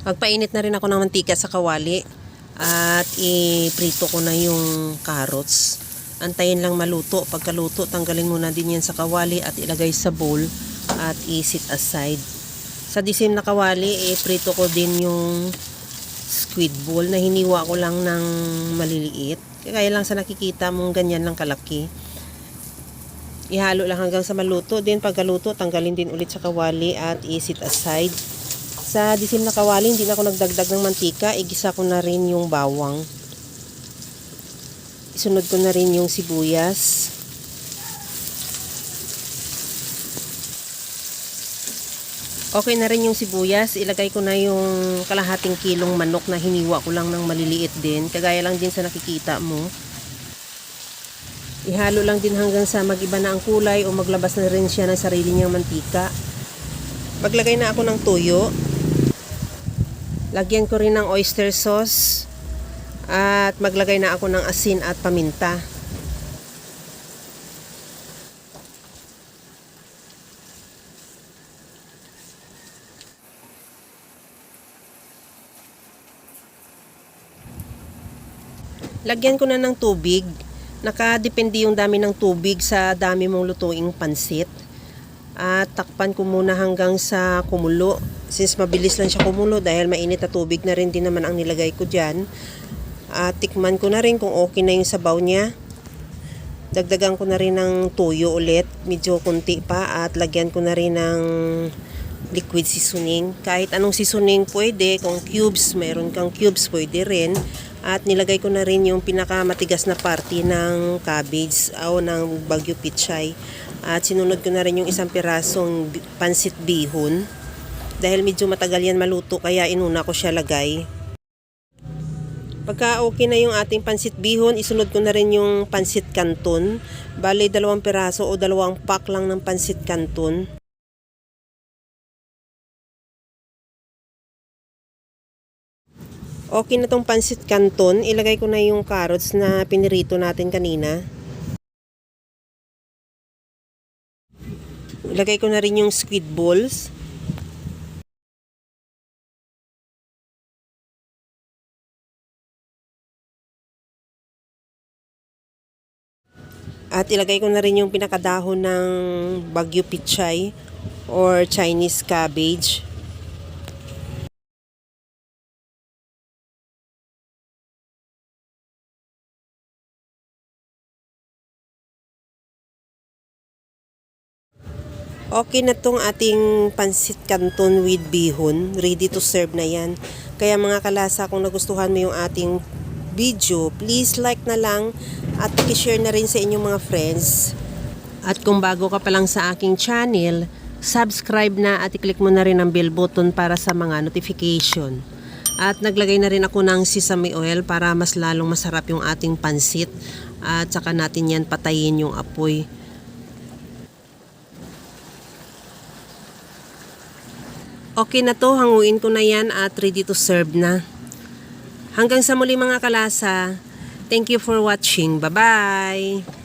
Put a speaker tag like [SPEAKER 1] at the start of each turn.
[SPEAKER 1] Magpainit na rin ako ng mantika sa kawali at iprito ko na yung carrots. Antayin lang maluto. Pagkaluto, tanggalin muna din yan sa kawali at ilagay sa bowl at i-set aside. Sa disim na kawali, iprito ko din yung squid ball na hiniwa ko lang ng maliliit. Kaya lang sa nakikita mong ganyan lang kalaki. Ihalo lang hanggang sa maluto. Then pagkaluto, tanggalin din ulit sa kawali at i-set aside. Sa disim na kawali, hindi na ako nagdagdag ng mantika. Igisa ko na rin yung bawang. Isunod ko na rin yung sibuyas. Okay na rin yung sibuyas. Ilagay ko na yung kalahating kilong manok na hiniwa ko lang ng maliliit din. Kagaya lang din sa nakikita mo. Ihalo lang din hanggang sa mag-iba na ang kulay o maglabas na rin siya ng sarili niyang mantika. Maglagay na ako ng toyo. Lagyan ko rin ng oyster sauce. At maglagay na ako ng asin at paminta. Lagyan ko na ng tubig. Nakadepende yung dami ng tubig sa dami mong lutuing pansit. At takpan ko muna hanggang sa kumulo. Since mabilis lang siya kumulo dahil mainit na tubig na rin din naman ang nilagay ko dyan. At tikman ko na rin kung okay na yung sabaw niya. Dagdagan ko na rin ng toyo ulit. Medyo kunti pa at lagyan ko na rin ng liquid seasoning. Kahit anong seasoning pwede. Kung cubes, mayroon kang cubes, pwede rin. At nilagay ko na rin yung pinakamatigas na parte ng cabbage o ng Baguio Pichay. At sinunod ko na rin yung isang pirasong pansit bihon. Dahil medyo matagal yan maluto kaya inuna ko siya lagay. Pagka okay na yung ating pansit bihon, isunod ko na rin yung pansit canton. Bale, 2 piraso o 2 pack lang ng pansit canton. Okay na tong pansit canton. Ilagay ko na yung carrots na pinirito natin kanina. Ilagay ko na rin yung squid balls. At ilagay ko na rin yung pinakadahon ng Baguio Pichay or Chinese cabbage. Okay na tong ating pansit canton with bihon. Ready to serve na yan. Kaya mga kalasa, kung nagustuhan mo yung ating video, please like na lang at i-share na rin sa inyong mga friends. At kung bago ka pa lang sa aking channel, subscribe na at i-click mo na rin ang bell button para sa mga notification. At naglagay na rin ako ng sesame oil para mas lalong masarap yung ating pansit. At saka natin yan patayin yung apoy. Okay na to, hanguin ko na yan at ready to serve na. Hanggang sa muli mga kalasa. Thank you for watching. Bye-bye!